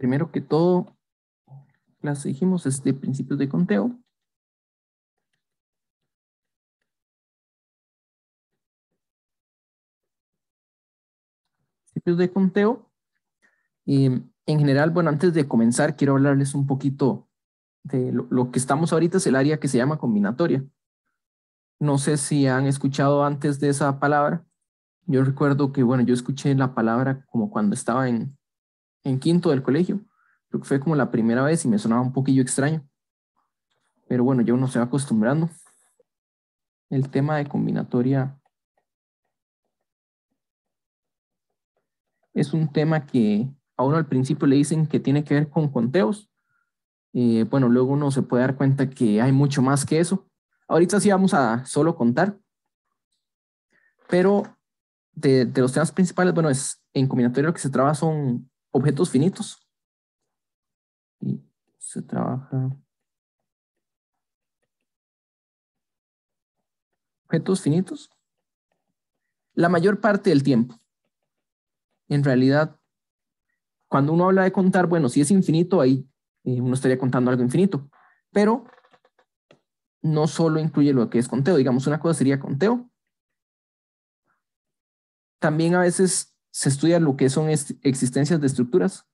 Primero que todo, clase dijimos es de principios de conteo. Principios de conteo. En general, bueno, antes de comenzar, quiero hablarles un poquito de lo que estamos ahorita, es el área que se llama combinatoria. No sé si han escuchado antes de esa palabra. Yo recuerdo que, bueno, yo escuché la palabra como cuando estaba en quinto del colegio. Creo que fue como la primera vez y me sonaba un poquillo extraño. Pero bueno, ya uno se va acostumbrando. El tema de combinatoria es un tema que a uno al principio le dicen que tiene que ver con conteos. Bueno, luego uno se puede dar cuenta que hay mucho más que eso. Ahorita sí vamos a solo contar, pero de los temas principales, bueno, es en combinatoria lo que se trabaja son objetos finitos. Y se trabaja objetos finitos la mayor parte del tiempo. En realidad, cuando uno habla de contar, bueno, si es infinito, ahí uno estaría contando algo infinito, pero no solo incluye lo que es conteo. Digamos, una cosa sería conteo. También a veces se estudia lo que son existencias de estructuras.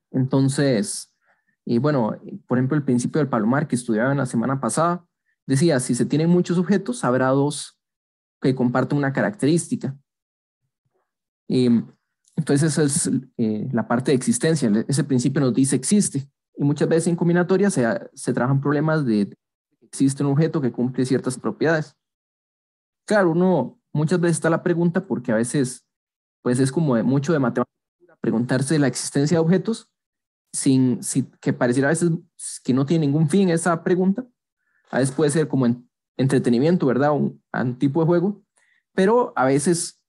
Entonces, y bueno, por ejemplo, el principio del palomar que estudiaba en la semana pasada, decía, si se tienen muchos objetos, habrá dos que comparten una característica. Entonces, esa es la parte de existencia. Ese principio nos dice existe. Y muchas veces en combinatoria se trabajan problemas de que existe un objeto que cumple ciertas propiedades. Claro, uno muchas veces está la pregunta porque a veces pues es como mucho de matemática preguntarse la existencia de objetos sin que pareciera a veces que no tiene ningún fin esa pregunta. A veces puede ser como entretenimiento, ¿verdad? Un tipo de juego, pero a veces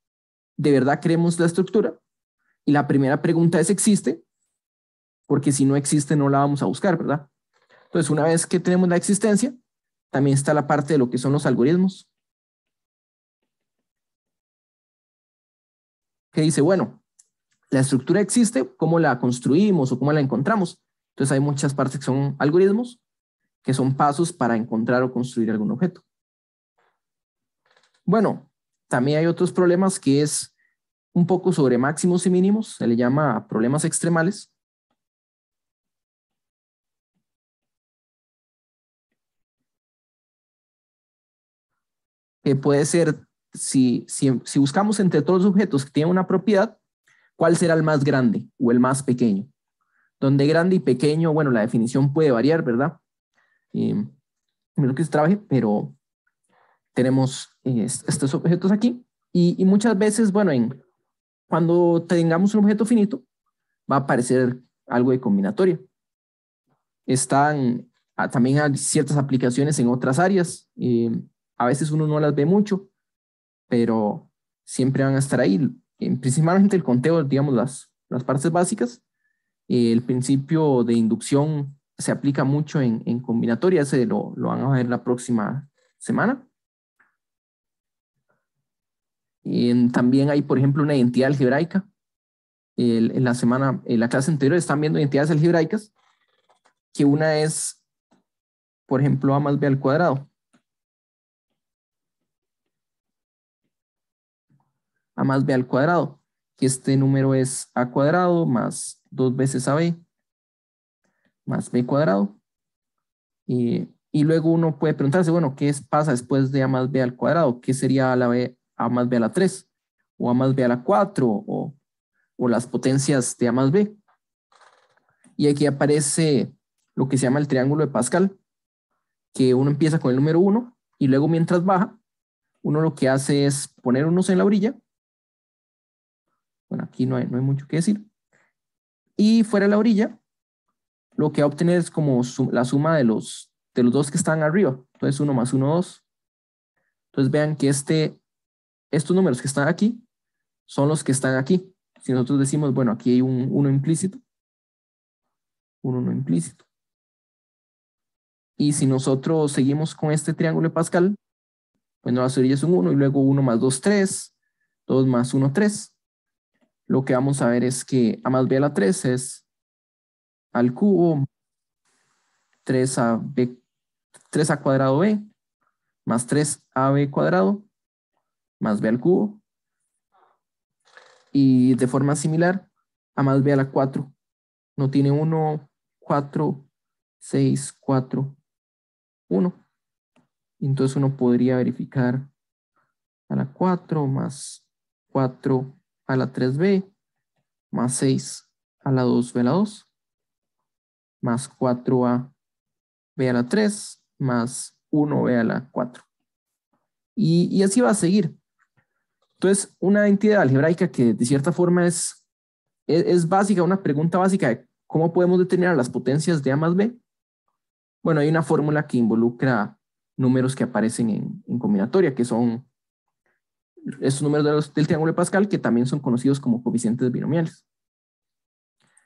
de verdad queremos la estructura y la primera pregunta es ¿existe? Porque si no existe no la vamos a buscar, ¿verdad? Entonces, una vez que tenemos la existencia, también está la parte de lo que son los algoritmos, que dice, bueno, la estructura existe, ¿cómo la construimos o cómo la encontramos? Entonces, hay muchas partes que son algoritmos, que son pasos para encontrar o construir algún objeto. Bueno, también hay otros problemas que es un poco sobre máximos y mínimos, se le llama problemas extremales. Que puede ser, si buscamos entre todos los objetos que tienen una propiedad, ¿cuál será el más grande o el más pequeño? Donde grande y pequeño, bueno, la definición puede variar, ¿verdad? Lo que se trabaje, pero tenemos estos objetos aquí y muchas veces, bueno, cuando tengamos un objeto finito, va a aparecer algo de combinatoria. Están también hay ciertas aplicaciones en otras áreas. A veces uno no las ve mucho, pero siempre van a estar ahí. Principalmente el conteo, digamos, las partes básicas. El principio de inducción se aplica mucho en combinatoria, ese lo van a ver la próxima semana. También hay, por ejemplo, una identidad algebraica. En la clase anterior están viendo identidades algebraicas, que una es, por ejemplo, a más b al cuadrado. A más b al cuadrado, que este número es a cuadrado más 2 veces ab más b cuadrado. Y luego uno puede preguntarse, bueno, ¿qué pasa después de a más b al cuadrado? ¿Qué sería a más b a la 3? ¿O a más b a la 4? ¿O las potencias de a más b? Y aquí aparece lo que se llama el triángulo de Pascal, que uno empieza con el número 1 y luego mientras baja, uno lo que hace es poner unos en la orilla. Bueno, aquí no hay mucho que decir. Y fuera de la orilla, lo que va a obtener es como la suma de los dos que están arriba. Entonces 1 más 1, 2. Entonces vean que estos números que están aquí son los que están aquí. Si nosotros decimos, bueno, aquí hay un 1 implícito, un 1 implícito. Y si nosotros seguimos con este triángulo de Pascal, bueno, las orillas son 1 y luego 1 más 2, 3, 2 más 1, 3. Lo que vamos a ver es que a más b a la 3 es al cubo, 3 a cuadrado b, más 3ab cuadrado, más b al cubo. Y de forma similar, a más b a la 4 no tiene 1, 4, 6, 4, 1. Entonces uno podría verificar a la 4 más 4 a la 3b más 6 a la 2b a la 2 más 4a b a la 3 más 1b a la 4. Y así va a seguir. Entonces, una entidad algebraica que de cierta forma es básica, una pregunta básica de cómo podemos determinar las potencias de A más B. Bueno, hay una fórmula que involucra números que aparecen en combinatoria, que son estos números del triángulo de Pascal, que también son conocidos como coeficientes binomiales.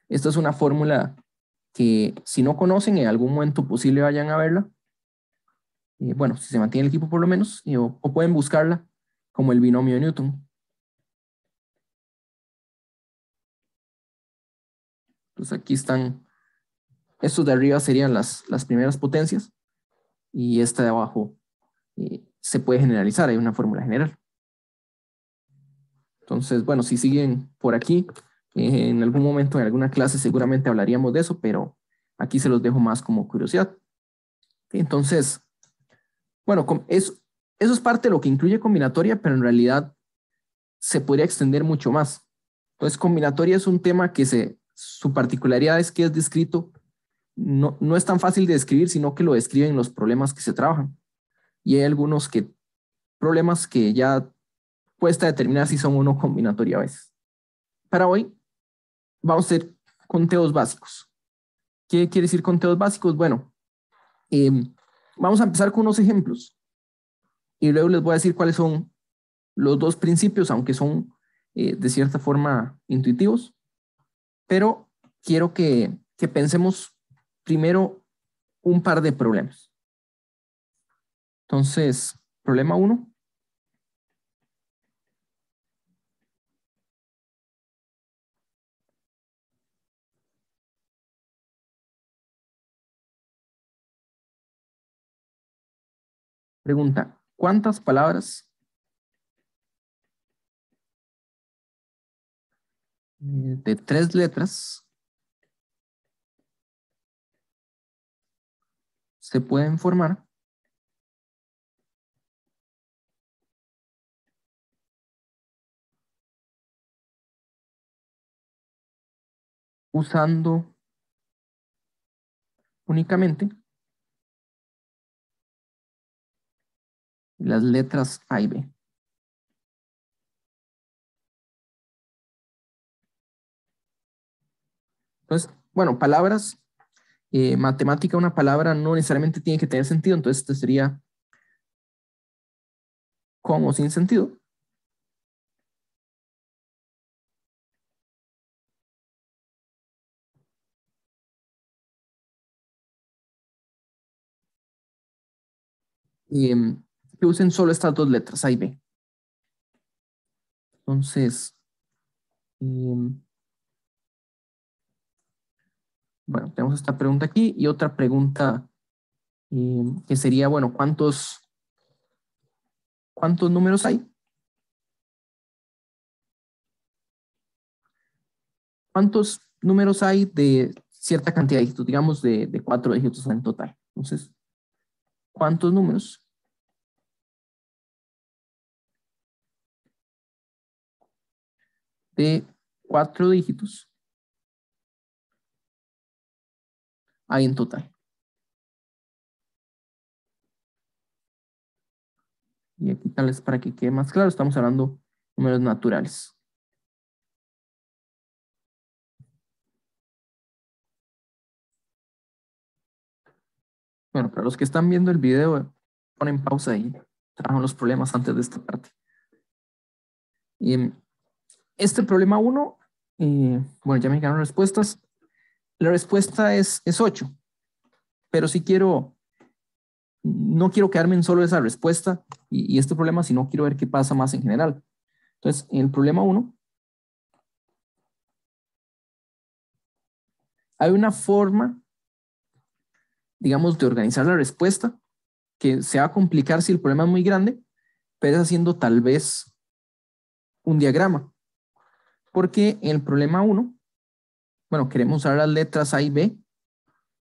Esta es una fórmula que si no conocen, en algún momento posible vayan a verla. Bueno, si se mantiene el equipo por lo menos, o pueden buscarla como el binomio de Newton. Entonces aquí están, estos de arriba serían las primeras potencias y esta de abajo se puede generalizar, hay una fórmula general. Entonces, bueno, si siguen por aquí, en algún momento, en alguna clase seguramente hablaríamos de eso, pero aquí se los dejo más como curiosidad. Entonces, bueno, eso es parte de lo que incluye combinatoria, pero en realidad se podría extender mucho más. Entonces, combinatoria es un tema que su particularidad es que es descrito, no es tan fácil de describir, sino que lo describen los problemas que se trabajan. Y hay algunos problemas que ya cuesta determinar si son o no combinatoria a veces. Para hoy vamos a hacer conteos básicos. ¿Qué quiere decir conteos básicos? Bueno, vamos a empezar con unos ejemplos y luego les voy a decir cuáles son los dos principios, aunque son de cierta forma intuitivos, pero quiero que pensemos primero un par de problemas. Entonces, problema 1. Pregunta, ¿cuántas palabras de 3 letras se pueden formar usando únicamente las letras A y B? Entonces, bueno, palabras, matemática, una palabra no necesariamente tiene que tener sentido, entonces este sería con o sin sentido. Que usen solo estas dos letras, A y B. Entonces, bueno, tenemos esta pregunta aquí y otra pregunta que sería, bueno, ¿cuántos números hay? ¿Cuántos números hay de cierta cantidad de dígitos, digamos de 4 dígitos en total? Entonces, ¿cuántos números de 4 dígitos hay en total? Y aquí tal vez para que quede más claro, estamos hablando de números naturales. Bueno, para los que están viendo el video, ponen pausa y trabajan los problemas antes de esta parte. Este problema 1, bueno, ya me quedaron respuestas. La respuesta es 8, pero si quiero no quiero quedarme en solo esa respuesta y este problema, sino quiero ver qué pasa más en general. Entonces, en el problema 1, hay una forma, digamos, de organizar la respuesta que se va a complicar si el problema es muy grande, pero es haciendo tal vez un diagrama. Porque en el problema 1, bueno, queremos usar las letras A y B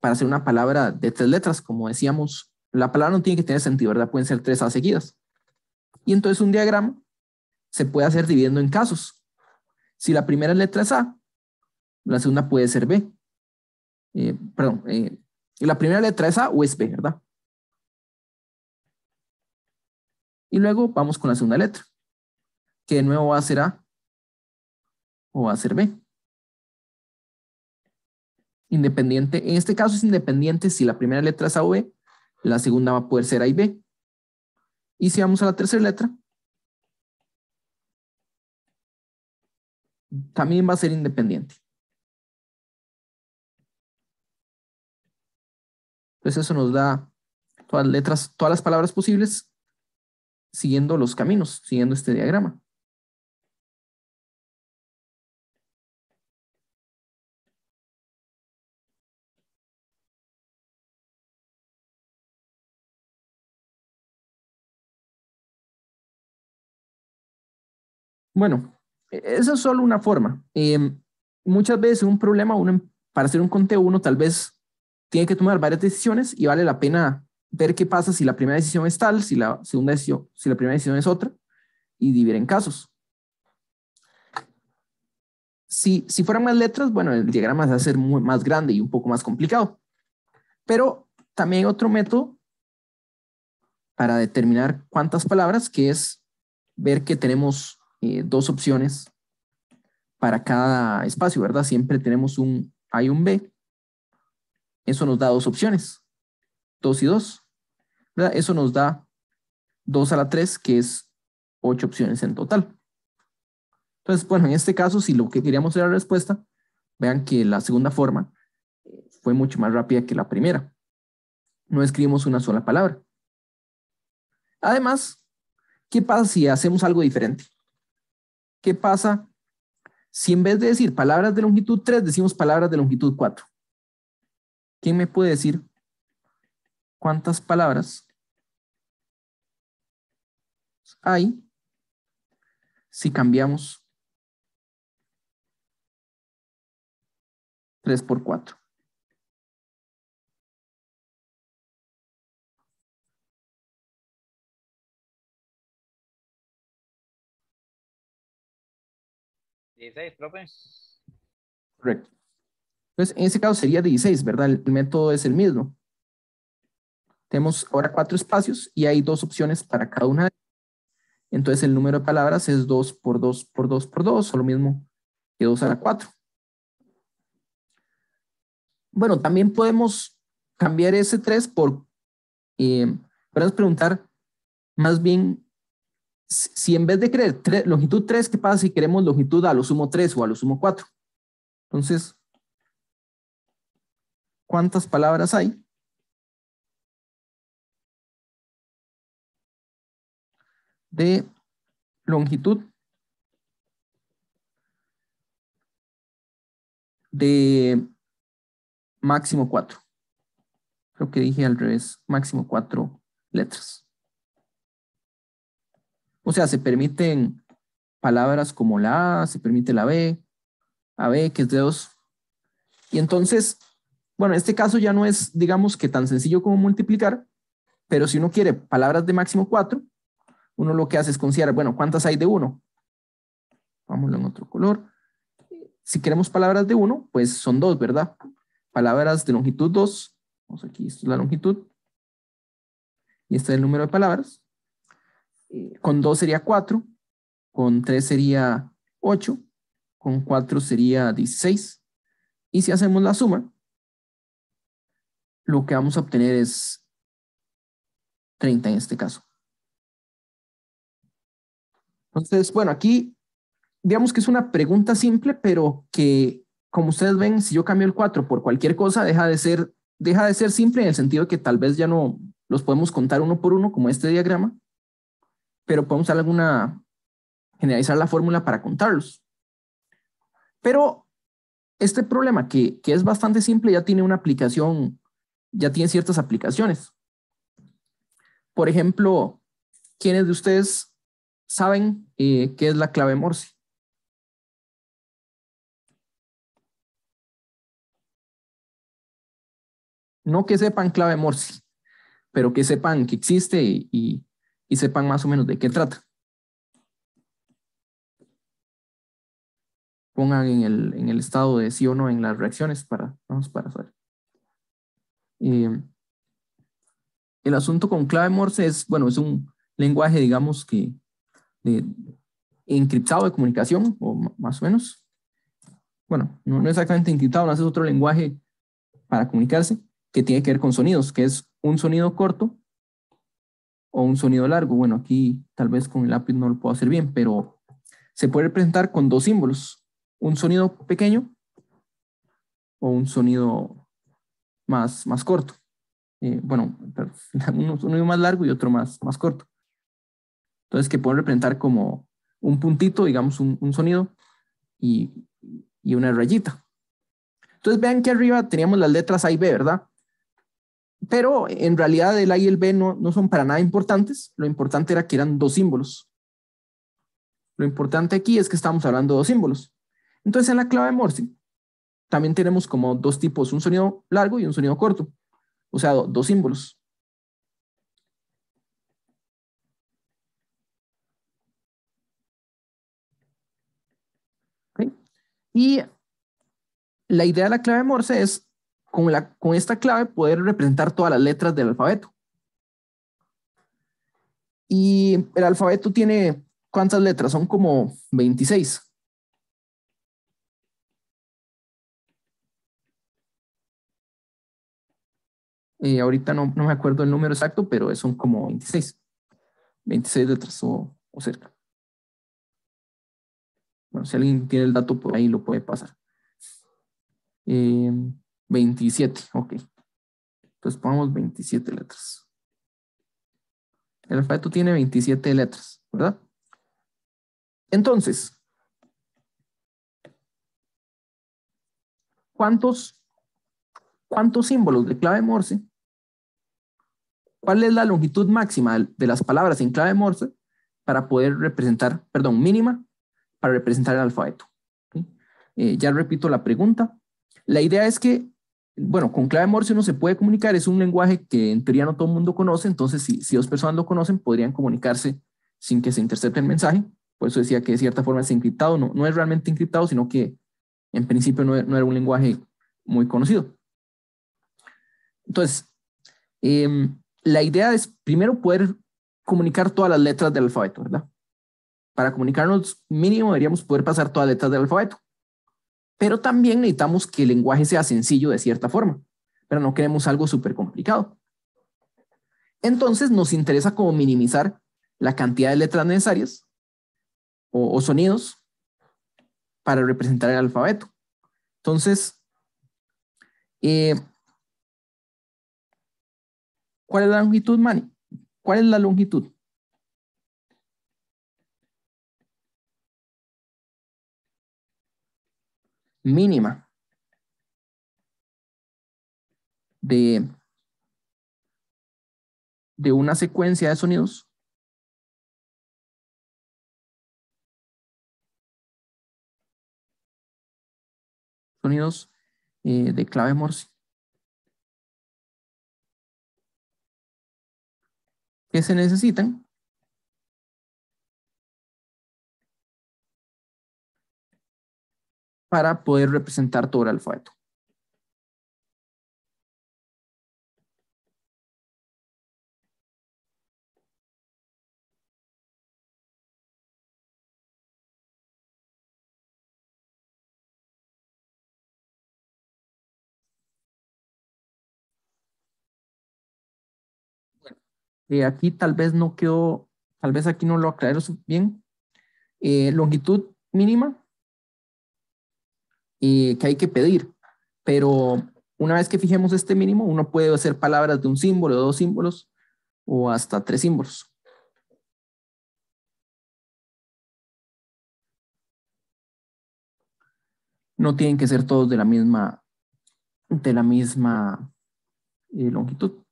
para hacer una palabra de 3 letras. Como decíamos, la palabra no tiene que tener sentido, ¿verdad? Pueden ser 3 A seguidas. Y entonces un diagrama se puede hacer dividiendo en casos. Si la primera letra es A, la segunda puede ser B. La primera letra es A o es B, ¿verdad? Y luego vamos con la segunda letra, que de nuevo va a ser A o va a ser B. Independiente, en este caso es independiente si la primera letra es A o B, la segunda va a poder ser A y B. Y si vamos a la tercera letra, también va a ser independiente. Entonces eso nos da todas las letras, todas las palabras posibles siguiendo los caminos, siguiendo este diagrama. Bueno, esa es solo una forma. Muchas veces un problema, para hacer un conteo, uno tal vez tiene que tomar varias decisiones y vale la pena ver qué pasa si la primera decisión es tal, si la segunda decisión, si la primera decisión es otra, y dividir en casos. Si fueran más letras, bueno, el diagrama se va a hacer más grande y un poco más complicado. Pero también hay otro método para determinar cuántas palabras, que es ver que tenemos 2 opciones para cada espacio, ¿verdad? Siempre tenemos un A y un B. Eso nos da 2 opciones, 2 y 2, ¿verdad? Eso nos da 2 a la 3, que es 8 opciones en total. Entonces, bueno, en este caso, si lo que queríamos era la respuesta, vean que la segunda forma fue mucho más rápida que la primera. No escribimos una sola palabra. Además, ¿qué pasa si hacemos algo diferente? ¿Qué pasa si en vez de decir palabras de longitud 3, decimos palabras de longitud 4? ¿Quién me puede decir cuántas palabras hay si cambiamos 3 por 4? ¿16, profe? Correcto. Entonces, en ese caso sería 16, ¿verdad? El método es el mismo. Tenemos ahora 4 espacios y hay 2 opciones para cada una. Entonces, el número de palabras es 2 por 2 por 2 por 2, o lo mismo que 2 a la 4. Bueno, también podemos cambiar ese 3 por, podemos preguntar más bien, si en vez de querer longitud 3, ¿qué pasa si queremos longitud a lo sumo 3 o a lo sumo 4? Entonces, ¿cuántas palabras hay de longitud de máximo 4? Creo que dije al revés, máximo 4 letras. O sea, se permiten palabras como la A, se permite la B, AB, que es de 2. Y entonces, bueno, en este caso ya no es, digamos, que tan sencillo como multiplicar, pero si uno quiere palabras de máximo 4, uno lo que hace es considerar, bueno, ¿cuántas hay de 1? Vámonos en otro color. Si queremos palabras de 1, pues son 2, ¿verdad? Palabras de longitud 2. Vamos aquí, esto es la longitud. Y este es el número de palabras. Con 2 sería 4. Con 3 sería 8. Con 4 sería 16. Y si hacemos la suma, lo que vamos a obtener es 30 en este caso. Entonces, bueno, aquí digamos que es una pregunta simple, pero que, como ustedes ven, si yo cambio el 4 por cualquier cosa, deja de ser simple en el sentido de que tal vez ya no los podemos contar uno por uno, como este diagrama, pero podemos generalizar la fórmula para contarlos. Pero este problema, que es bastante simple, ya tiene una aplicación, ya tiene ciertas aplicaciones. Por ejemplo, ¿quiénes de ustedes saben qué es la clave Morse? No que sepan clave Morse, pero que sepan que existe y sepan más o menos de qué trata. Pongan en el estado de sí o no en las reacciones vamos para saber. El asunto con clave Morse es, bueno, es un lenguaje, digamos, de, encriptado de comunicación, o más o menos. Bueno, no exactamente encriptado, no es otro lenguaje para comunicarse que tiene que ver con sonidos, que es un sonido corto o un sonido largo. Bueno, aquí tal vez con el lápiz no lo puedo hacer bien, pero se puede representar con dos símbolos, un sonido pequeño o un sonido más corto. Bueno, un sonido más largo y otro más corto. Entonces, que pueden representar como un puntito, digamos, un sonido y una rayita. Entonces, vean que arriba teníamos las letras A y B, ¿verdad? Pero en realidad el A y el B no son para nada importantes. Lo importante era que eran dos símbolos. Lo importante aquí es que estamos hablando de dos símbolos. Entonces, en la clave Morse también tenemos como dos tipos, un sonido largo y un sonido corto. O sea, dos símbolos. ¿Okay? Y la idea de la clave Morse es con esta clave poder representar todas las letras del alfabeto. Y el alfabeto tiene, ¿cuántas letras? Son como 26. Ahorita no me acuerdo el número exacto, pero son como 26. 26 letras o cerca. Bueno, si alguien tiene el dato por ahí lo puede pasar. 27, ok. Entonces pongamos 27 letras. El alfabeto tiene 27 letras, ¿verdad? Entonces, ¿cuántos símbolos de clave Morse? ¿Cuál es la longitud máxima de las palabras en clave Morse para poder representar, perdón, mínima, para representar el alfabeto? ¿Sí? Ya repito la pregunta. La idea es que, bueno, con clave Morse uno se puede comunicar, es un lenguaje que en teoría no todo el mundo conoce, entonces si dos personas lo conocen, podrían comunicarse sin que se intercepte el mensaje. Por eso decía que de cierta forma es encriptado, no es realmente encriptado, sino que en principio no era un lenguaje muy conocido. Entonces, la idea es primero poder comunicar todas las letras del alfabeto, ¿verdad? Para comunicarnos mínimo deberíamos poder pasar todas las letras del alfabeto. Pero también necesitamos que el lenguaje sea sencillo de cierta forma, pero no queremos algo súper complicado. Entonces nos interesa como minimizar la cantidad de letras necesarias o sonidos para representar el alfabeto. Entonces, ¿cuál es la longitud, Manny? ¿Cuál es la longitud mínima de una secuencia de sonidos? Sonidos de clave Morse. Que se necesitan para poder representar todo el alfabeto. Aquí tal vez no quedó, tal vez aquí no lo aclaro bien. Longitud mínima que hay que pedir, pero una vez que fijemos este mínimo, uno puede hacer palabras de un símbolo, de dos símbolos, o hasta 3 símbolos. No tienen que ser todos de la misma longitud.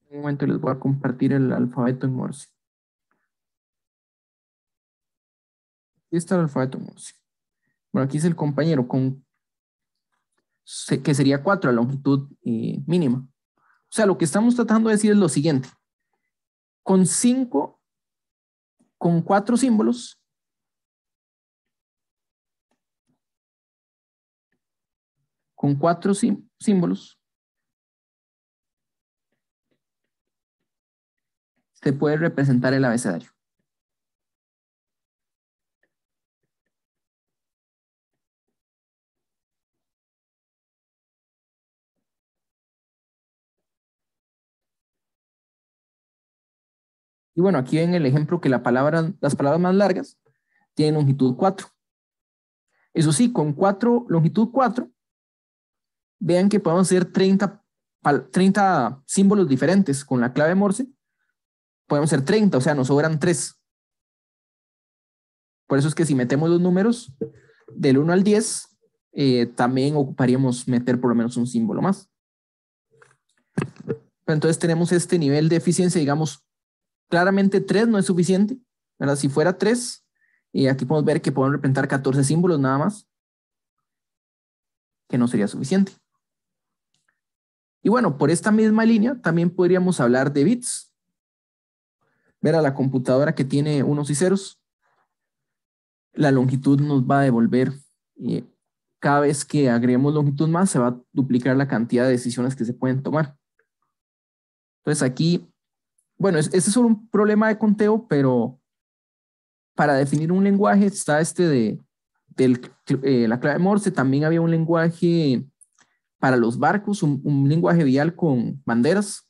Un momento les voy a compartir el alfabeto en Morse. Aquí está el alfabeto en Morse. Bueno, aquí es el compañero que sería 4 la longitud mínima. O sea, lo que estamos tratando de decir es lo siguiente. Con 4 símbolos, símbolos, se puede representar el abecedario. Y bueno, aquí ven el ejemplo que las palabras más largas tienen longitud 4. Eso sí, con longitud 4, vean que podemos hacer 30 símbolos diferentes. Con la clave Morse podemos hacer 30, o sea, nos sobran 3. Por eso es que si metemos los números del 1 al 10, también ocuparíamos meter por lo menos un símbolo más. Pero entonces tenemos este nivel de eficiencia, digamos, claramente 3 no es suficiente, ¿verdad? Si fuera 3, aquí podemos ver que podemos representar 14 símbolos nada más, que no sería suficiente. Y bueno, por esta misma línea también podríamos hablar de bits. Ver a la computadora que tiene unos y ceros, la longitud nos va a devolver, cada vez que agreguemos longitud más, se va a duplicar la cantidad de decisiones que se pueden tomar. Entonces aquí, bueno, este es solo un problema de conteo, pero para definir un lenguaje está la clave Morse. También había un lenguaje para los barcos, un lenguaje vial con banderas,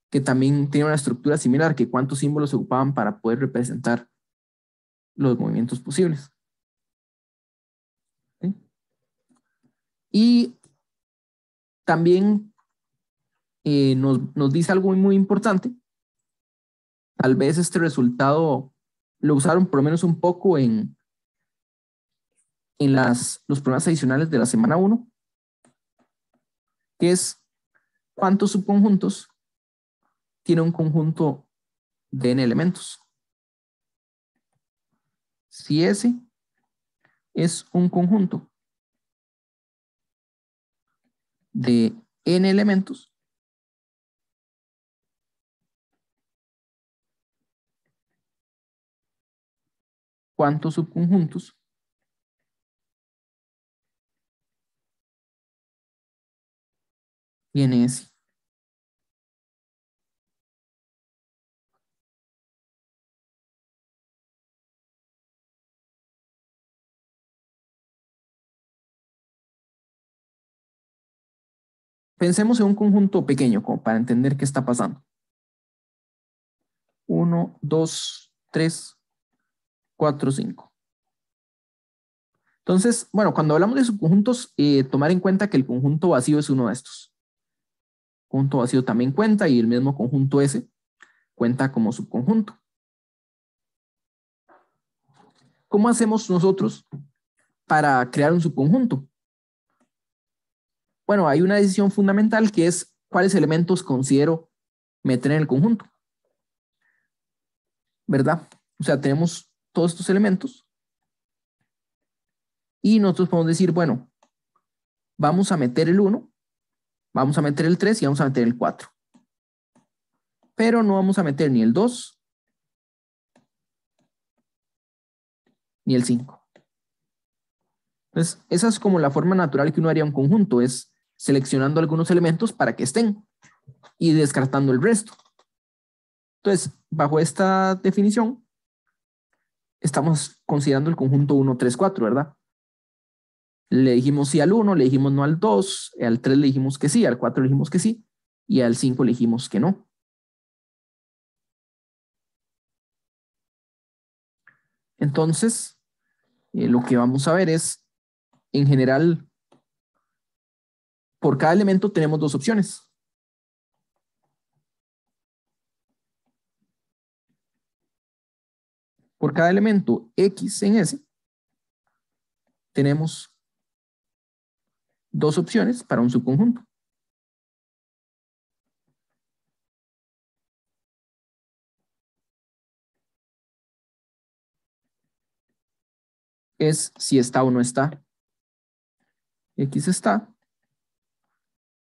que también tiene una estructura similar, que cuántos símbolos se ocupaban para poder representar los movimientos posibles. ¿Sí? Y también nos dice algo muy importante. Tal vez este resultado lo usaron por lo menos un poco en los problemas adicionales de la semana 1, que es cuántos subconjuntos tiene un conjunto de n elementos. Si ese es un conjunto de n elementos, ¿cuántos subconjuntos tiene ese? Pensemos en un conjunto pequeño, como para entender qué está pasando. 1, 2, 3, 4, 5. Entonces, bueno, cuando hablamos de subconjuntos, tomar en cuenta que el conjunto vacío es uno de estos. Conjunto vacío también cuenta, y el mismo conjunto S cuenta como subconjunto. ¿Cómo hacemos nosotros para crear un subconjunto? Bueno, hay una decisión fundamental, que es cuáles elementos considero meter en el conjunto, ¿verdad? O sea, tenemos todos estos elementos y nosotros podemos decir, bueno, vamos a meter el 1, vamos a meter el 3 y vamos a meter el 4. Pero no vamos a meter ni el 2 ni el 5. Entonces, esa es como la forma natural que uno haría un conjunto, es seleccionando algunos elementos para que estén y descartando el resto. Entonces, bajo esta definición, estamos considerando el conjunto 1, 3, 4, ¿verdad? Le dijimos sí al 1, le dijimos no al 2, al 3 le dijimos que sí, al 4 le dijimos que sí, y al 5 le dijimos que no. Entonces, lo que vamos a ver es, en general, por cada elemento tenemos dos opciones. Por cada elemento X en S, tenemos dos opciones para un subconjunto. Es si está o no está. X está,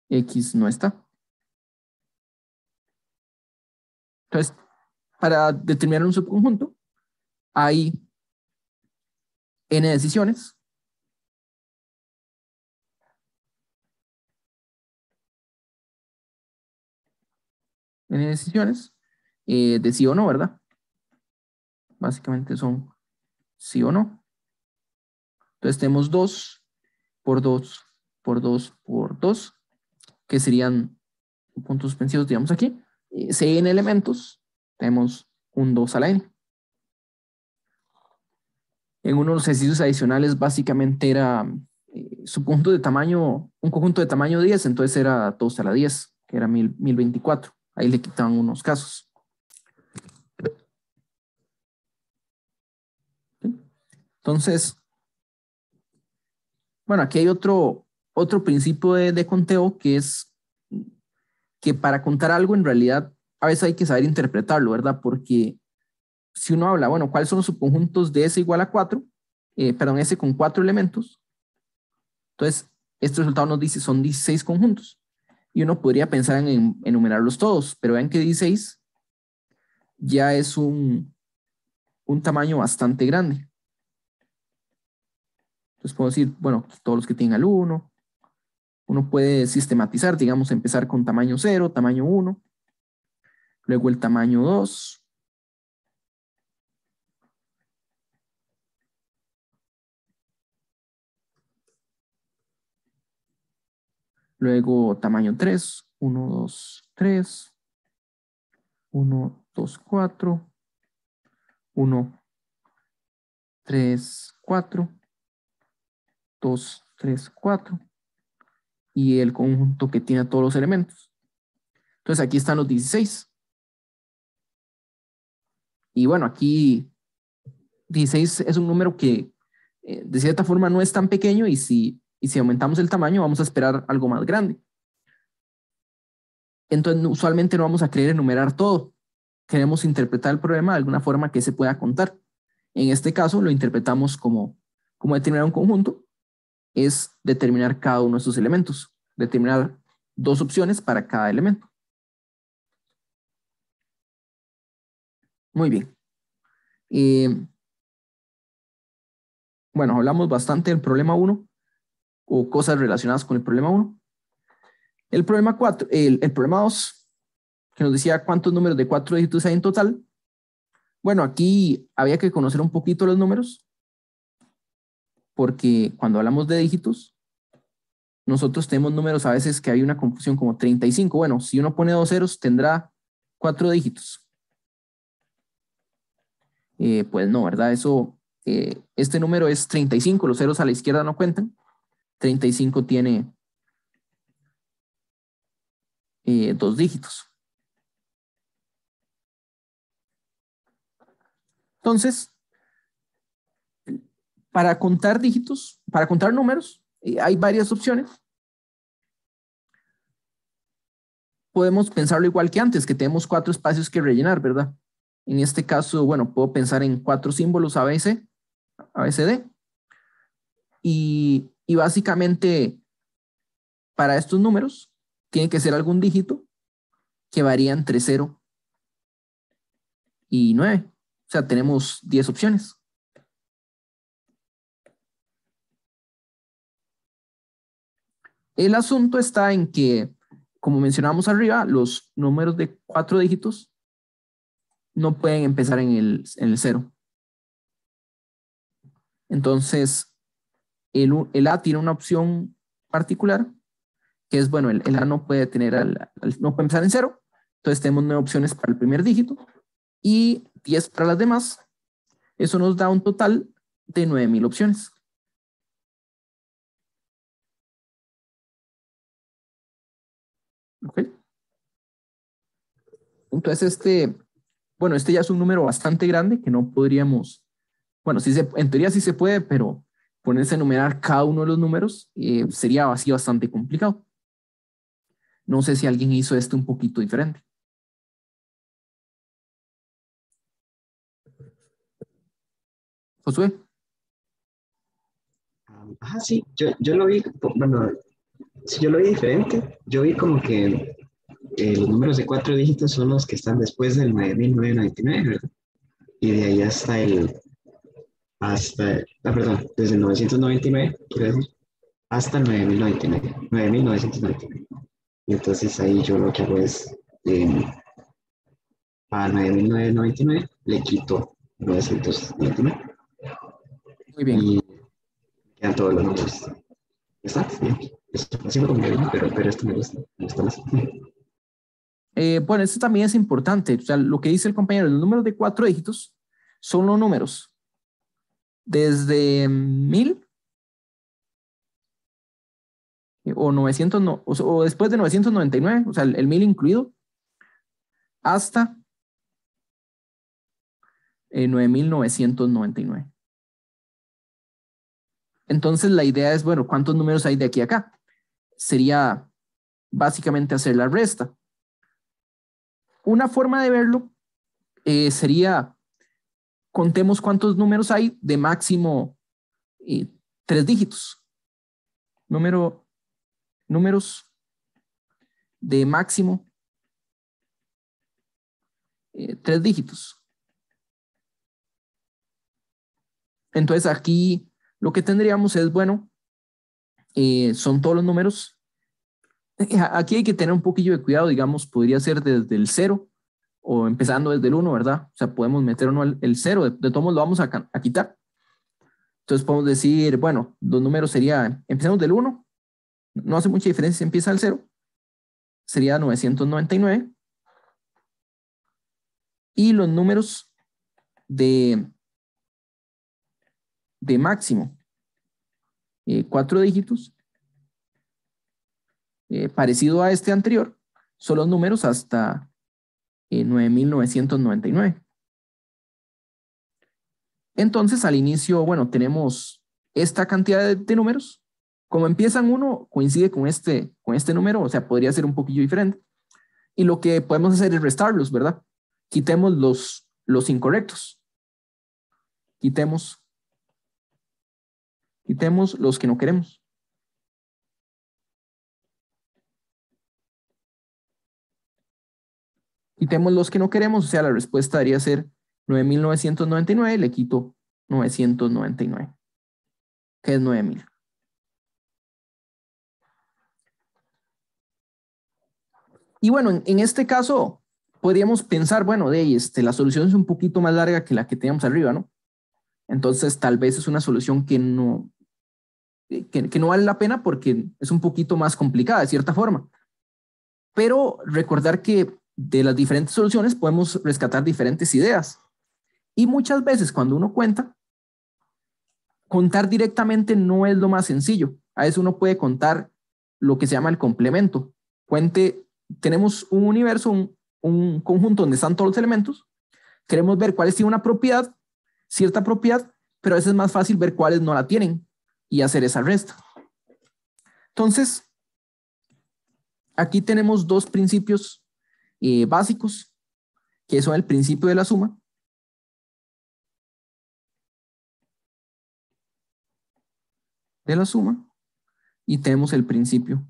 X no está. Entonces, para determinar un subconjunto, hay n decisiones. N decisiones de sí o no, ¿verdad? Básicamente son sí o no. Entonces tenemos 2 por 2 por 2 por 2, que serían puntos suspensivos, digamos aquí. Si n elementos, tenemos un 2 a la n. En uno de los ejercicios adicionales básicamente era subconjunto de tamaño, un conjunto de tamaño 10, entonces era 2 a la 10, que era 1024. Ahí le quitaban unos casos. Entonces, bueno, aquí hay otro principio de conteo, que es que para contar algo en realidad a veces hay que saber interpretarlo, ¿verdad? Porque si uno habla, bueno, ¿cuáles son los subconjuntos de S igual a 4? Perdón, S con 4 elementos. Entonces, este resultado nos dice son 16 conjuntos. Y uno podría pensar en enumerarlos todos, pero vean que 16 ya es un tamaño bastante grande. Entonces puedo decir, bueno, todos los que tienen al 1. Uno puede sistematizar, digamos, empezar con tamaño 0, tamaño 1, luego el tamaño 2, luego tamaño 3, 1, 2, 3, 1, 2, 4, 1, 3, 4, 2, 3, 4, y el conjunto que tiene todos los elementos. Entonces aquí están los 16. Y bueno, aquí 16 es un número que de cierta forma no es tan pequeño, y si aumentamos el tamaño vamos a esperar algo más grande. Entonces usualmente no vamos a querer enumerar todo. Queremos interpretar el problema de alguna forma que se pueda contar. En este caso lo interpretamos como determinar un conjunto es determinar cada uno de sus elementos, determinar dos opciones para cada elemento. Muy bien. Bueno, hablamos bastante del problema 1 o cosas relacionadas con el problema 1. El problema 4, el problema 2, que nos decía cuántos números de 4 dígitos hay en total. Bueno, aquí había que conocer un poquito los números, porque cuando hablamos de dígitos, nosotros tenemos números a veces que hay una confusión como 35. Bueno, si uno pone 2 ceros, tendrá 4 dígitos. Pues no, ¿verdad? Eso, este número es 35, los ceros a la izquierda no cuentan. 35 tiene 2 dígitos. Entonces, para contar dígitos, para contar números, hay varias opciones. Podemos pensarlo igual que antes, que tenemos 4 espacios que rellenar, ¿verdad? En este caso, bueno, puedo pensar en 4 símbolos ABC, ABCD. Y básicamente, para estos números, tiene que ser algún dígito que varía entre 0 y 9. O sea, tenemos 10 opciones. El asunto está en que, como mencionamos arriba, los números de 4 dígitos no pueden empezar en el 0. Entonces, el A tiene una opción particular, que es, bueno, el A no puede tener no puede empezar en 0. Entonces tenemos 9 opciones para el primer dígito y 10 para las demás. Eso nos da un total de 9000 opciones. ¿Ok? Entonces, bueno, este ya es un número bastante grande que no podríamos, bueno, en teoría sí se puede, pero ponerse a enumerar cada uno de los números sería así bastante complicado. No sé si alguien hizo esto un poquito diferente. Josué. Sí, yo lo vi, bueno, si yo lo vi diferente, yo vi como que los números de 4 dígitos son los que están después del 9999, ¿verdad? Y de ahí perdón, desde el 999, quiero decir, hasta el 9099, 9999. Y entonces ahí yo lo que hago es, a 9999 le quito 999 Muy bien. y quedan todos los números. Está bien. Esto haciendo como pero esto me gusta más. Bueno, esto también es importante. O sea, lo que dice el compañero, los números de 4 dígitos son los números desde 1000 o 900, no, o después de 999, o sea, el 1000 incluido, hasta 9999. Entonces, la idea es, bueno, ¿cuántos números hay de aquí a acá? Sería básicamente hacer la resta. Una forma de verlo sería, contemos cuántos números hay de máximo 3 dígitos. Números de máximo 3 dígitos. Entonces aquí lo que tendríamos es, bueno, son todos los números. Aquí hay que tener un poquillo de cuidado, digamos, podría ser desde el 0 o empezando desde el 1, ¿verdad? O sea, podemos meter uno el 0, de todos modos lo vamos a quitar. Entonces podemos decir, bueno, los números serían, empezamos del 1, no hace mucha diferencia si empieza el 0, sería 999. Y los números de máximo 4 dígitos, parecido a este anterior, son los números hasta 9999. Entonces, al inicio, bueno, tenemos esta cantidad de números. Como empiezan uno, coincide con este número, o sea, podría ser un poquillo diferente. Y lo que podemos hacer es restarlos, ¿verdad? Quitemos los incorrectos. Quitemos los que no queremos. Quitemos los que no queremos, o sea, la respuesta debería ser 9999, le quito 999, que es 9000. Y bueno, en este caso podríamos pensar, bueno, la solución es un poquito más larga que la que teníamos arriba, ¿no? Entonces tal vez es una solución que no vale la pena porque es un poquito más complicada de cierta forma. Pero recordar que de las diferentes soluciones podemos rescatar diferentes ideas. Y muchas veces cuando uno cuenta, contar directamente no es lo más sencillo. A veces uno puede contar lo que se llama el complemento. Tenemos un universo, un conjunto donde están todos los elementos. Queremos ver cuáles tienen una propiedad, cierta propiedad, pero a veces es más fácil ver cuáles no la tienen y hacer esa resta. Entonces, aquí tenemos dos principios básicos, que son el principio de la suma y tenemos el principio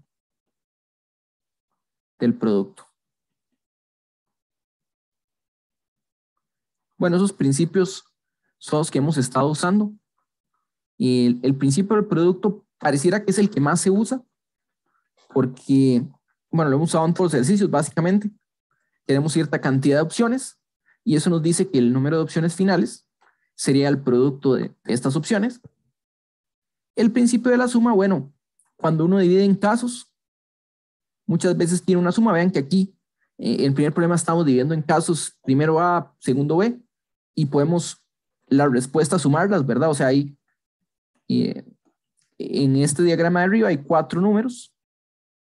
del producto. Bueno, esos principios son los que hemos estado usando. Y el principio del producto pareciera que es el que más se usa porque, bueno, lo hemos usado en todos los ejercicios básicamente. Tenemos cierta cantidad de opciones y eso nos dice que el número de opciones finales sería el producto de estas opciones. El principio de la suma, bueno, cuando uno divide en casos, muchas veces tiene una suma. Vean que aquí, el primer problema estamos dividiendo en casos, primero A, segundo B, y podemos las respuestas sumarlas, ¿verdad? O sea, en este diagrama de arriba hay 4 números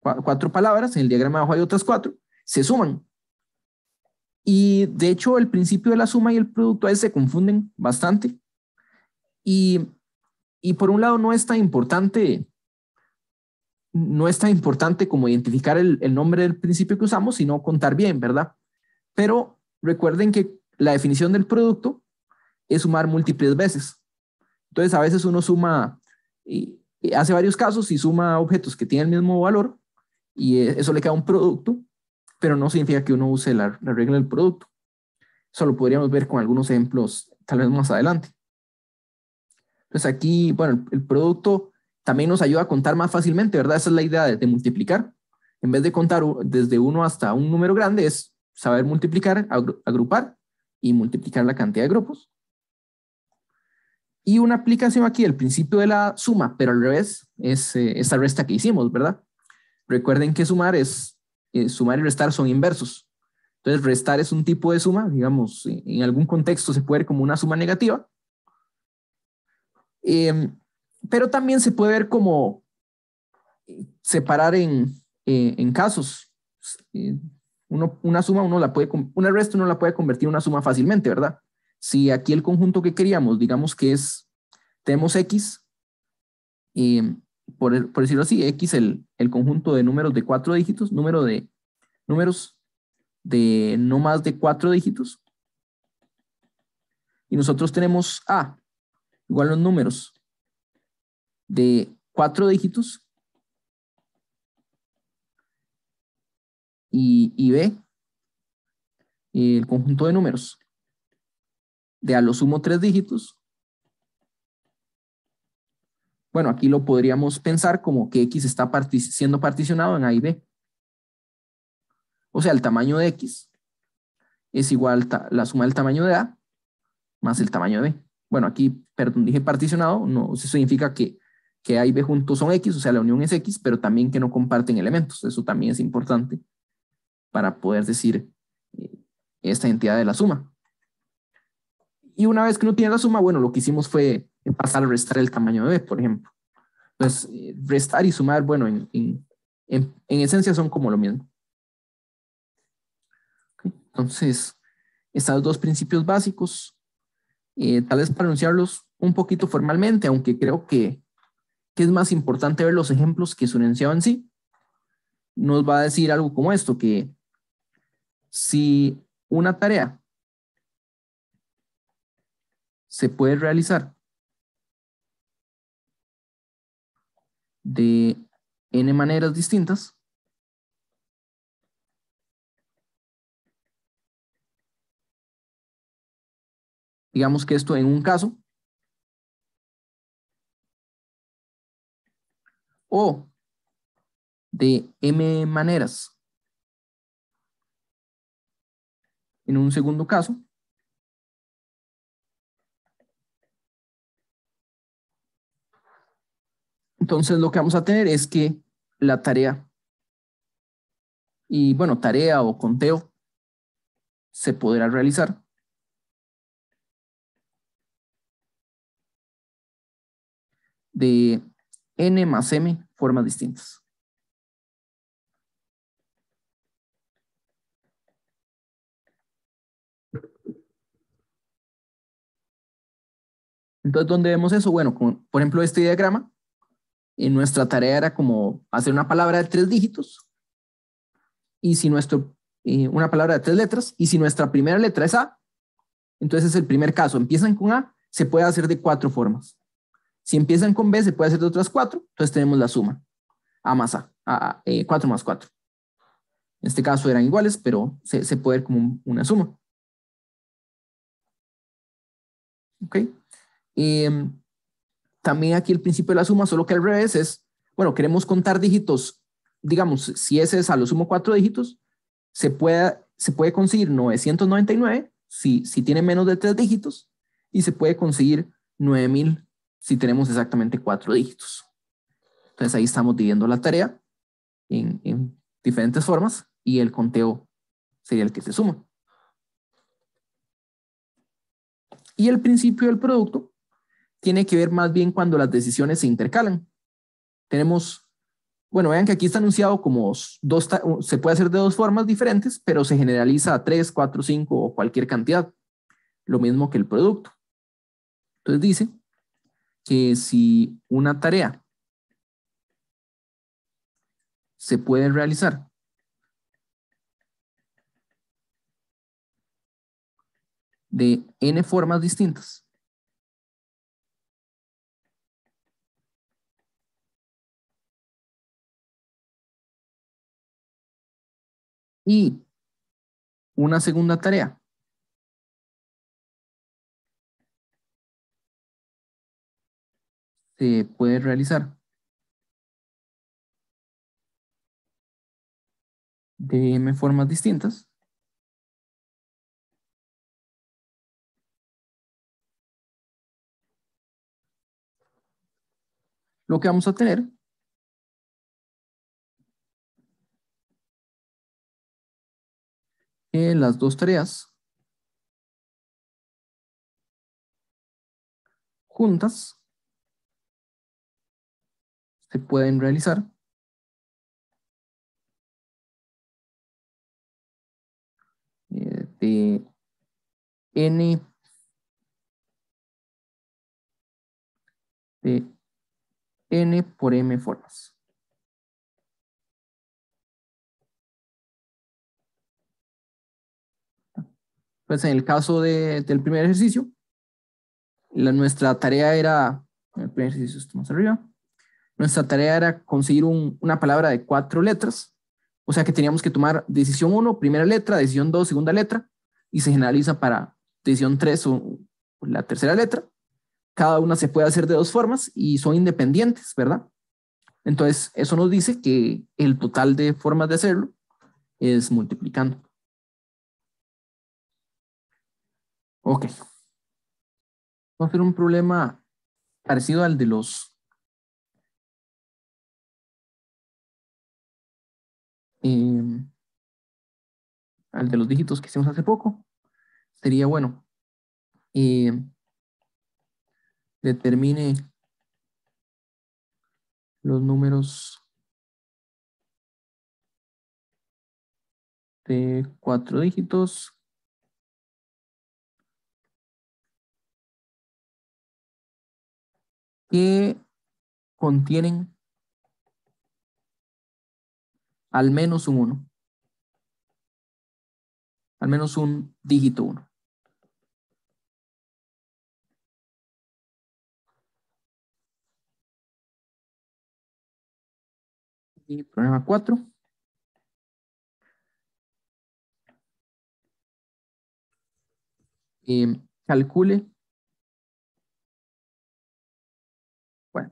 cuatro palabras, en el diagrama de abajo hay otras 4, se suman. Y de hecho el principio de la suma y el producto a veces se confunden bastante. Y por un lado no es tan importante como identificar el nombre del principio que usamos, sino contar bien, ¿verdad? Pero recuerden que la definición del producto es sumar múltiples veces. Entonces a veces uno suma, hace varios casos y suma objetos que tienen el mismo valor y eso le queda un producto, pero no significa que uno use la regla del producto. Eso lo podríamos ver con algunos ejemplos tal vez más adelante. Entonces aquí, bueno, el producto también nos ayuda a contar más fácilmente, ¿verdad? Esa es la idea de multiplicar. En vez de contar desde 1 hasta un número grande, es saber multiplicar, agrupar y multiplicar la cantidad de grupos. Y una aplicación aquí del principio de la suma, pero al revés, es esta resta que hicimos, ¿verdad? Recuerden que sumar y restar son inversos. Entonces, restar es un tipo de suma, digamos, en algún contexto se puede ver como una suma negativa, pero también se puede ver como separar en casos. Una suma una resta uno la puede convertir en una suma fácilmente, ¿verdad? Si aquí el conjunto que queríamos, digamos que tenemos X, por decirlo así, X el conjunto de números de 4 dígitos, números de no más de 4 dígitos, y nosotros tenemos A igual los números de 4 dígitos y B el conjunto de números de a lo sumo 3 dígitos. Bueno, aquí lo podríamos pensar como que X está siendo particionado en A y B. O sea, el tamaño de X es igual a la suma del tamaño de A más el tamaño de B. Bueno, aquí, perdón, dije particionado, no, eso significa que A y B juntos son X, o sea, la unión es X, pero también que no comparten elementos. Eso también es importante para poder decir esta entidad de la suma. Y una vez que uno tiene la suma, bueno, lo que hicimos fue pasar a restar el tamaño de B, por ejemplo. Entonces, restar y sumar, bueno, en esencia son como lo mismo. Okay. Entonces, estos dos principios básicos, tal vez para anunciarlos un poquito formalmente, aunque creo que es más importante ver los ejemplos que su enunciado en sí, nos va a decir algo como esto, que si una tarea se puede realizar de n maneras distintas, digamos que esto en un caso, o de m maneras en un segundo caso, entonces lo que vamos a tener es que la tarea, y bueno, tarea o conteo, se podrá realizar de n más m formas distintas. Entonces, ¿dónde vemos eso? Bueno, por ejemplo, este diagrama, en nuestra tarea era como hacer una palabra de 3 dígitos, y si una palabra de 3 letras, y si nuestra primera letra es A, entonces es el primer caso. Empiezan con A, se puede hacer de 4 formas. Si empiezan con B, se puede hacer de otras 4, entonces tenemos la suma. A más A, 4 más 4. En este caso eran iguales, pero se puede ver como una suma. ¿Ok? También aquí el principio de la suma, solo que al revés es, bueno, queremos contar dígitos, digamos, si ese es a lo sumo 4 dígitos, se puede conseguir 999 si tiene menos de 3 dígitos, y se puede conseguir 9000 si tenemos exactamente 4 dígitos. Entonces ahí estamos dividiendo la tarea en diferentes formas y el conteo sería el que se suma. Y el principio del producto tiene que ver más bien cuando las decisiones se intercalan. Tenemos Bueno, vean que aquí está anunciado como se puede hacer de dos formas diferentes, pero se generaliza a 3, 4, 5 o cualquier cantidad. Lo mismo que el producto. Entonces dice que si una tarea se puede realizar de n formas distintas y una segunda tarea se puede realizar de m formas distintas, lo que vamos a tener es las dos tareas juntas se pueden realizar de n de n por m formas. Pues en el caso del primer ejercicio, nuestra tarea era, el primer ejercicio está más arriba, nuestra tarea era conseguir una palabra de 4 letras, o sea que teníamos que tomar decisión 1, primera letra, decisión 2, segunda letra, y se generaliza para decisión 3 o la tercera letra. Cada una se puede hacer de dos formas y son independientes, ¿verdad? Entonces, eso nos dice que el total de formas de hacerlo es multiplicando. Ok. Vamos a hacer un problema parecido al de los dígitos que hicimos hace poco. Sería, bueno, determine los números de 4 dígitos que contienen al menos un 1. Al menos un dígito 1. Y problema 4. Calcule. Bueno,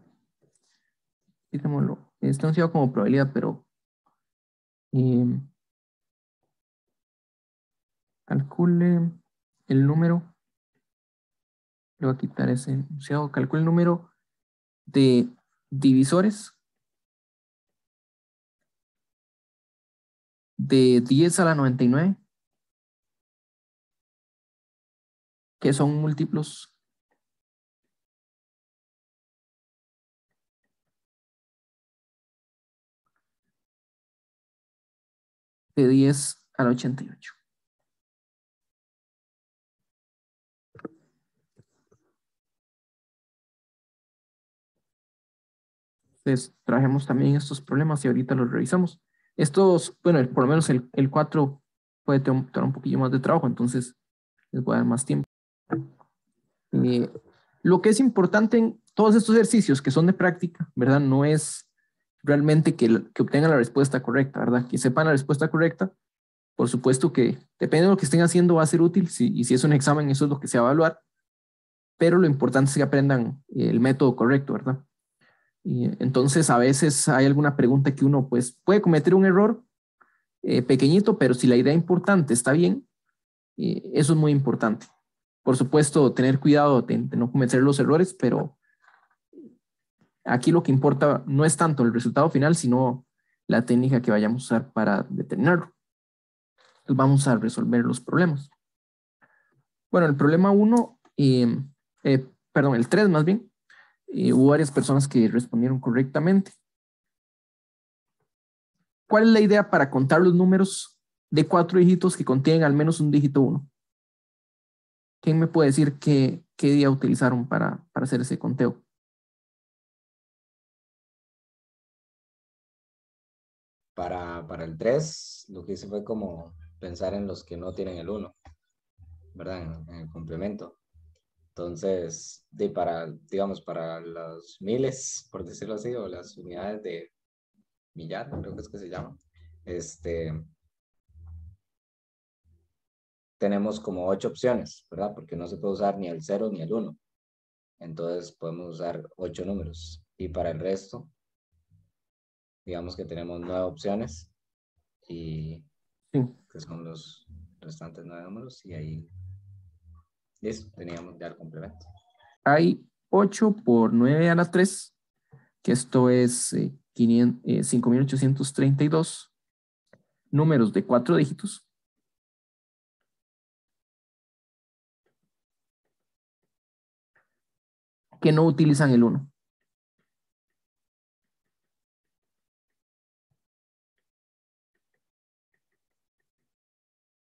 quitémoslo. Está anunciado como probabilidad, pero calcule el número. Le voy a quitar ese enunciado. Calcule el número de divisores de 10 a la 99 que son múltiplos de 10 a la 88. Entonces, trajemos también estos problemas y ahorita los revisamos. Estos, bueno, por lo menos el 4 puede tomar un poquillo más de trabajo, entonces les voy a dar más tiempo. Lo que es importante en todos estos ejercicios que son de práctica, ¿verdad? No es realmente que obtengan la respuesta correcta, ¿verdad? Que sepan la respuesta correcta. Por supuesto que depende de lo que estén haciendo va a ser útil y si es un examen eso es lo que se va a evaluar, pero lo importante es que aprendan el método correcto, ¿verdad? Y entonces a veces hay alguna pregunta que uno pues puede cometer un error pequeñito, pero si la idea importante está bien, eso es muy importante. Por supuesto, tener cuidado de no cometer los errores, pero aquí lo que importa no es tanto el resultado final, sino la técnica que vayamos a usar para determinarlo. Entonces vamos a resolver los problemas. Bueno, el problema 1, perdón, el 3 más bien, hubo varias personas que respondieron correctamente. ¿Cuál es la idea para contar los números de 4 dígitos que contienen al menos un dígito 1? ¿Quién me puede decir qué día utilizaron para hacer ese conteo? Para el 3, lo que hice fue como pensar en los que no tienen el 1, ¿verdad? En el complemento. Entonces, digamos, para los miles, por decirlo así, o las unidades de millar, creo que es que se llama, tenemos como 8 opciones, ¿verdad? Porque no se puede usar ni el 0 ni el 1. Entonces, podemos usar 8 números. Y para el resto, digamos que tenemos 9 opciones, y Sí. que son los restantes 9 números, y ahí, listo, teníamos ya el complemento. Hay 8 por 9 a la 3, que esto es 5.832 números de 4 dígitos. Que no utilizan el 1.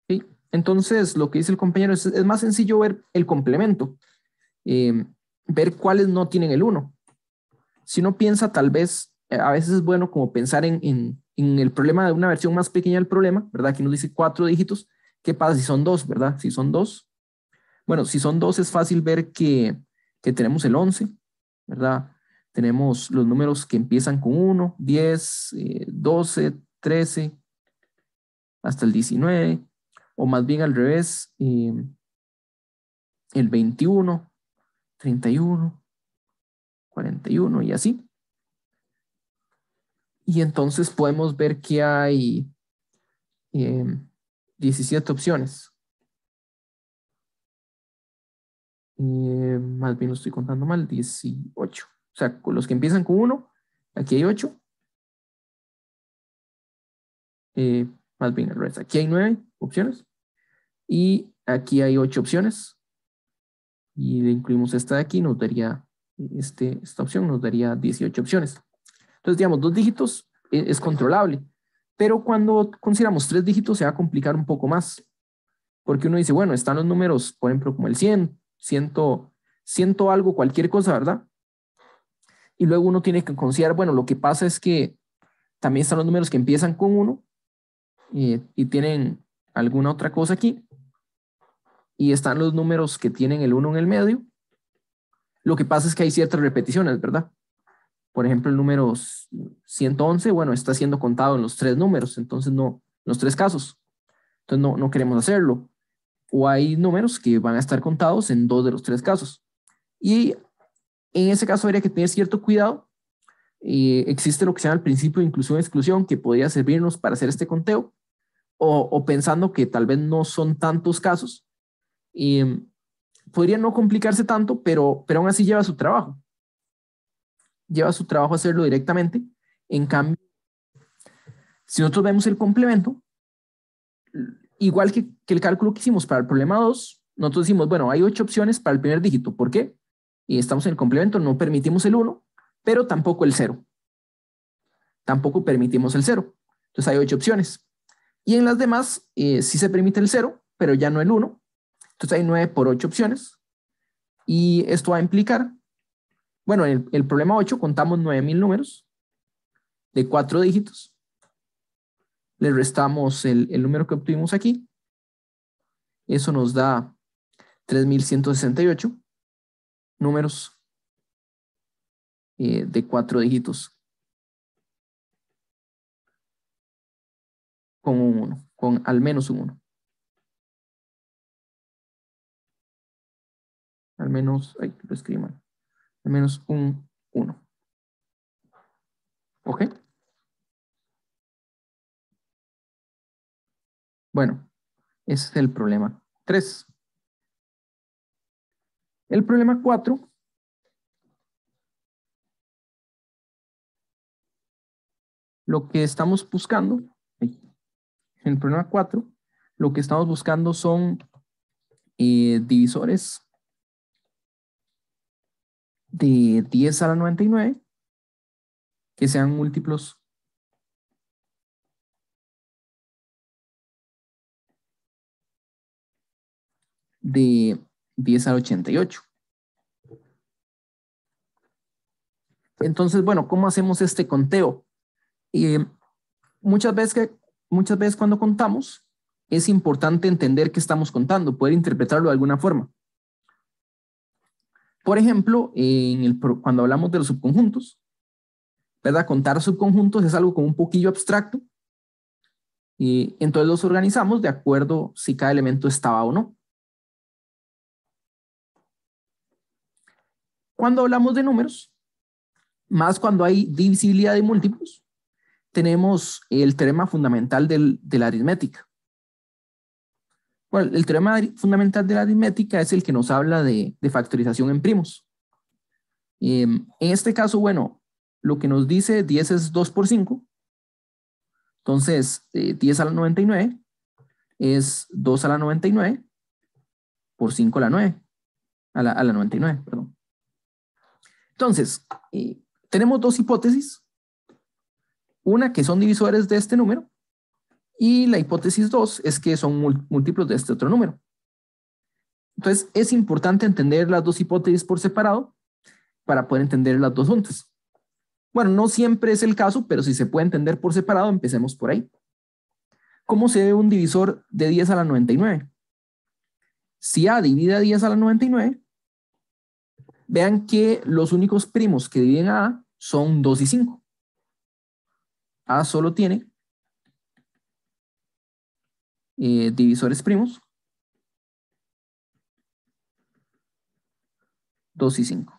¿Sí? Entonces, lo que dice el compañero es más sencillo ver el complemento, ver cuáles no tienen el 1. Si uno piensa, tal vez, a veces es bueno como pensar en el problema de una versión más pequeña del problema, ¿verdad? Aquí nos dice 4 dígitos. ¿Qué pasa si son 2, verdad? Si son 2, bueno, si son 2 es fácil ver que tenemos el 11, ¿verdad? Tenemos los números que empiezan con 1, 10, 12, 13, hasta el 19, o más bien al revés, el 21, 31, 41 y así. Y entonces podemos ver que hay 17 opciones. Más bien lo estoy contando mal, 18. O sea, con los que empiezan con 1, aquí hay 8. Más bien al revés, aquí hay 9 opciones. Y aquí hay 8 opciones. Y le incluimos esta de aquí, nos daría, esta opción nos daría 18 opciones. Entonces, digamos, 2 dígitos es controlable. Pero cuando consideramos 3 dígitos se va a complicar un poco más. Porque uno dice, bueno, están los números, por ejemplo, como el 100, 100, 100 algo, cualquier cosa, ¿verdad? Y luego uno tiene que considerar, bueno, lo que pasa es que también están los números que empiezan con 1 y tienen alguna otra cosa aquí. Y están los números que tienen el 1 en el medio. Lo que pasa es que hay ciertas repeticiones, ¿verdad? Por ejemplo, el número 111, bueno, está siendo contado en los 3 números, entonces no, en los 3 casos. Entonces no queremos hacerlo. O hay números que van a estar contados en 2 de los 3 casos. Y en ese caso habría que tener cierto cuidado. Existe lo que se llama el principio de inclusión-exclusión, que podría servirnos para hacer este conteo, o pensando que tal vez no son tantos casos, podría no complicarse tanto, pero aún así lleva su trabajo. Lleva su trabajo hacerlo directamente. En cambio, si nosotros vemos el complemento, igual que el cálculo que hicimos para el problema 2, nosotros decimos, bueno, hay 8 opciones para el primer dígito. ¿Por qué? Y estamos en el complemento, no permitimos el 1, pero tampoco el 0. Tampoco permitimos el 0. Entonces hay 8 opciones. Y en las demás, sí se permite el 0, pero ya no el 1. Entonces hay 9 por 8 opciones. Y esto va a implicar, bueno, en el problema 8 contamos 9,000 números de 4 dígitos. Le restamos el número que obtuvimos aquí. Eso nos da 3,168 números de 4 dígitos con un 1, con al menos un 1. Al menos, lo escribí mal. Al menos un 1. ¿Ok? Bueno, ese es el problema 3. El problema 4 lo que estamos buscando, en el problema 4, lo que estamos buscando son divisores de 10 a la 99 que sean múltiplos de 10 al 88. Entonces, bueno, ¿cómo hacemos este conteo? Muchas veces cuando contamos, es importante entender qué estamos contando, poder interpretarlo de alguna forma. Por ejemplo, cuando hablamos de los subconjuntos, ¿verdad? Contar subconjuntos es algo como un poquillo abstracto. Y entonces los organizamos de acuerdo si cada elemento estaba o no. Cuando hablamos de números, más cuando hay divisibilidad de múltiplos, tenemos el teorema fundamental de la aritmética. Bueno, el teorema fundamental de la aritmética es el que nos habla de factorización en primos. En este caso, bueno, lo que nos dice 10 es 2 por 5. Entonces, 10 a la 99 es 2 a la 99 por 5 a la 9. A la 99, perdón. Entonces, tenemos dos hipótesis. Una que son divisores de este número y la hipótesis 2 es que son múltiplos de este otro número. Entonces, es importante entender las dos hipótesis por separado para poder entender las dos juntas. Bueno, no siempre es el caso, pero si se puede entender por separado, empecemos por ahí. ¿Cómo se ve un divisor de 10 a la 99? Si A divide a 10 a la 99, vean que los únicos primos que dividen a A son 2 y 5. A solo tiene divisores primos 2 y 5.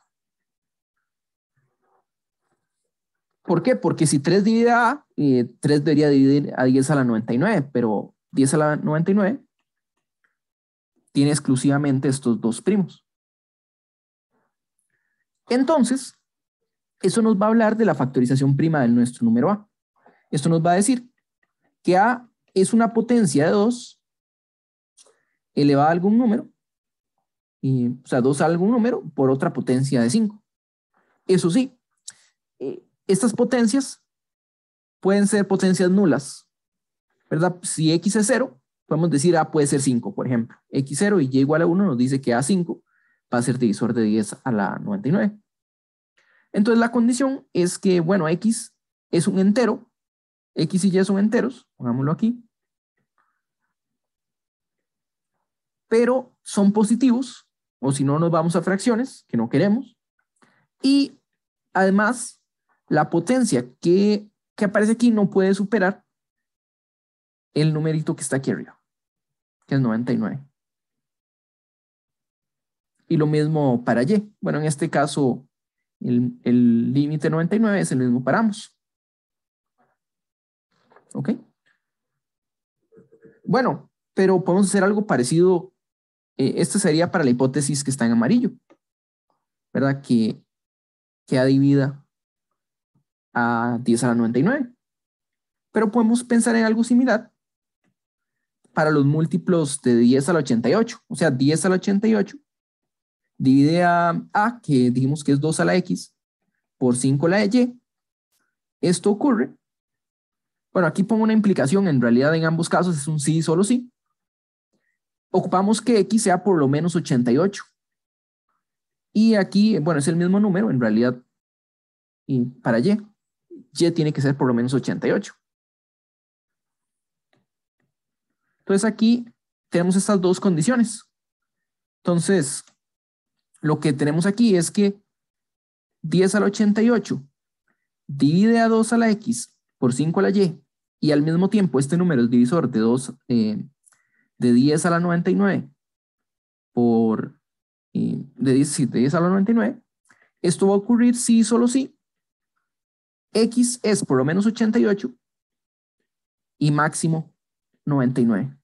¿Por qué? Porque si 3 divide a A, 3 debería dividir a 10 a la 99, pero 10 a la 99 tiene exclusivamente estos dos primos. Entonces, eso nos va a hablar de la factorización prima de nuestro número A. Esto nos va a decir que A es una potencia de 2 elevada a algún número, o sea, 2 a algún número por otra potencia de 5. Eso sí, estas potencias pueden ser potencias nulas, ¿verdad? Si X es 0, podemos decir A puede ser 5, por ejemplo. X0 y Y igual a 1 nos dice que A5 va a ser divisor de 10 a la 99. Entonces la condición es que, bueno, X es un entero, X y Y son enteros, pongámoslo aquí, pero son positivos, o si no nos vamos a fracciones, que no queremos, y además la potencia que aparece aquí no puede superar el numerito que está aquí arriba, que es 99. Y lo mismo para Y. Bueno, en este caso, el límite 99 es el mismo para ambos. ¿Ok? Bueno, pero podemos hacer algo parecido. Esto sería para la hipótesis que está en amarillo, ¿verdad? Que A divida a 10 a la 99. Pero podemos pensar en algo similar para los múltiplos de 10 a la 88. O sea, 10 a la 88 divide a A, que dijimos que es 2 a la X, por 5 a la Y. Esto ocurre. Bueno, aquí pongo una implicación. En realidad, en ambos casos es un sí y solo sí. Ocupamos que X sea por lo menos 88. Y aquí, bueno, es el mismo número, en realidad, y para Y tiene que ser por lo menos 88. Entonces aquí tenemos estas dos condiciones. Entonces, lo que tenemos aquí es que 10 a la 88 divide a 2 a la X por 5 a la y al mismo tiempo este número es divisor de 10 a la 99 por de 10 a la 99. Esto va a ocurrir si y solo si X es por lo menos 88 y máximo 99.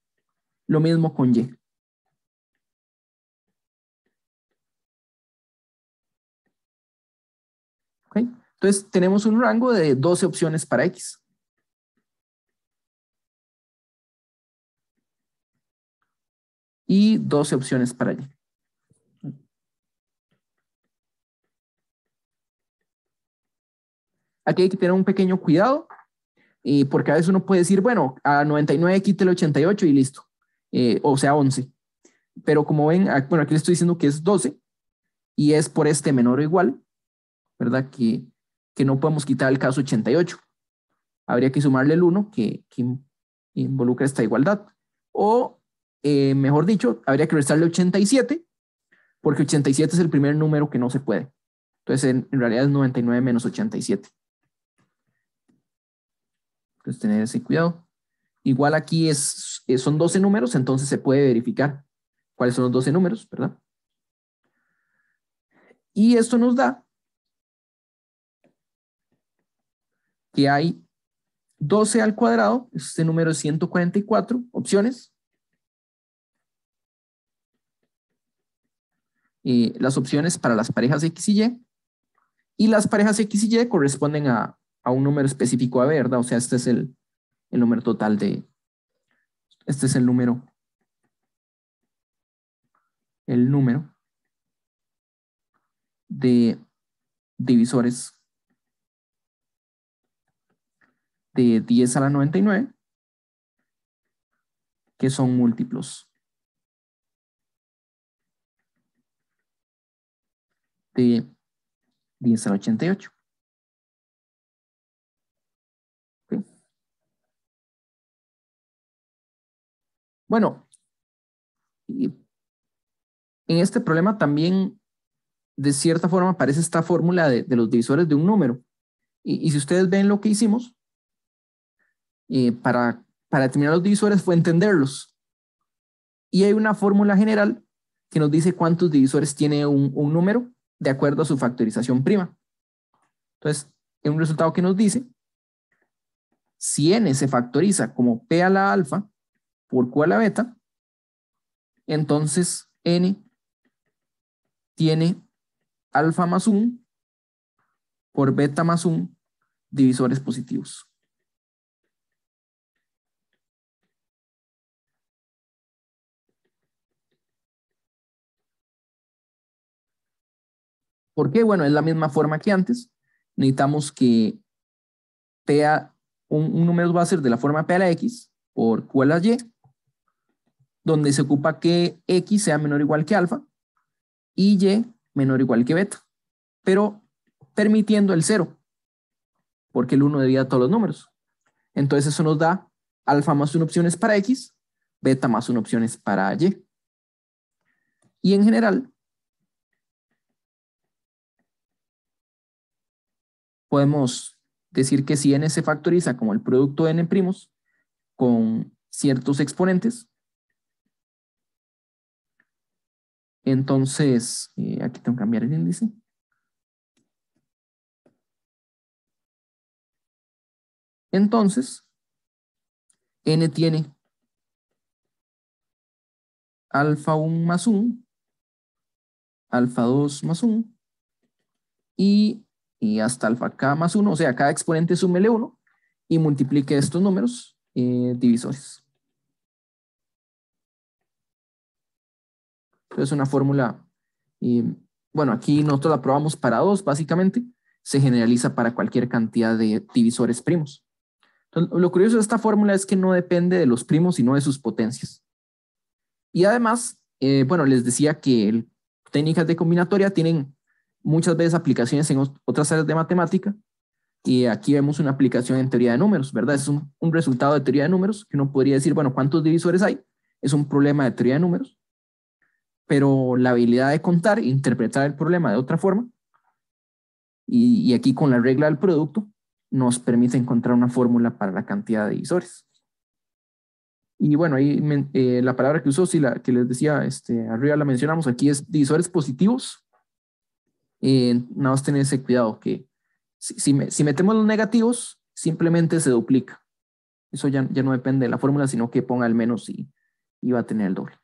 Lo mismo con Y. ¿Ok? Entonces tenemos un rango de 12 opciones para X. Y 12 opciones para Y. Aquí hay que tener un pequeño cuidado, porque a veces uno puede decir, bueno, a 99 quítale 88 y listo. O sea, 11. pero como ven, bueno, aquí le estoy diciendo que es 12 y es por este menor o igual, ¿verdad? Que no podemos quitar el caso 88. Habría que sumarle el 1 que involucra esta igualdad. O, mejor dicho, habría que restarle 87, porque 87 es el primer número que no se puede. Entonces, en realidad es 99 menos 87. Entonces, tener ese cuidado. Igual aquí son 12 números, entonces se puede verificar cuáles son los 12 números, ¿verdad? Y esto nos da que hay 12 al cuadrado, este número es 144 opciones. Las opciones para las parejas X y Y. Y las parejas X y Y corresponden a un número específico A, ¿verdad? O sea, este es el número total este es el número de divisores de 10 a la 99, que son múltiplos de 10 a la 88. ¿Okay? Bueno, y en este problema también, de cierta forma, aparece esta fórmula de los divisores de un número. Y si ustedes ven lo que hicimos, para determinar los divisores fue entenderlos. Y hay una fórmula general que nos dice cuántos divisores tiene un número de acuerdo a su factorización prima. Entonces, es un resultado que nos dice si n se factoriza como p a la alfa por q a la beta, entonces n tiene alfa más 1 por beta más 1 divisores positivos. ¿Por qué? Bueno, es la misma forma que antes. Necesitamos que un número va a ser de la forma p a la x por q a la y, donde se ocupa que x sea menor o igual que alfa y y menor o igual que beta, pero permitiendo el 0, porque el 1 debía todos los números. Entonces eso nos da alfa más 1 opciones para x, beta más 1 opciones para y. Y en general, podemos decir que si n se factoriza como el producto de n' con ciertos exponentes, entonces, aquí tengo que cambiar el índice. Entonces, n tiene alfa 1 más 1, alfa 2 más 1, y hasta alfa k más 1, o sea, cada exponente súmele 1 y multiplique estos números divisores. Entonces, una fórmula, bueno, aquí nosotros la probamos para 2, básicamente, se generaliza para cualquier cantidad de divisores primos. Entonces, lo curioso de esta fórmula es que no depende de los primos, sino de sus potencias. Y además, bueno, les decía que técnicas de combinatoria tienen muchas veces aplicaciones en otras áreas de matemática, y aquí vemos una aplicación en teoría de números, ¿verdad? Es un resultado de teoría de números, que uno podría decir, bueno, ¿cuántos divisores hay? Es un problema de teoría de números, pero la habilidad de contar, interpretar el problema de otra forma, y aquí con la regla del producto, nos permite encontrar una fórmula para la cantidad de divisores. Y bueno, ahí la palabra que usó, sí, la que les decía, arriba la mencionamos, aquí es divisores positivos. Nada más tener ese cuidado, que si metemos los negativos, simplemente se duplica. Eso ya no depende de la fórmula, sino que ponga el menos y va a tener el doble.